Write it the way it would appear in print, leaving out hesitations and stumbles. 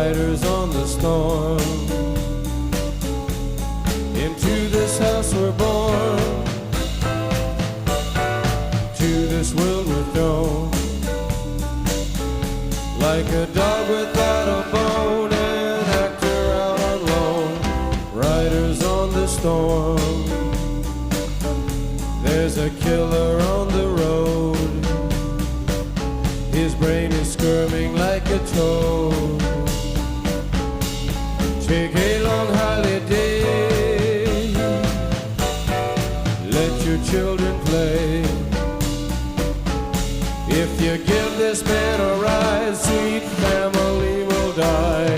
riders on the storm. Into this house we're born, to this world we're thrown, like a dog without a bone, an actor out on loan. Riders on the storm. There's a killer on the road, his brain is squirming like a toad. Take a long holiday, let your children play. If you give this man a ride, sweet family will die.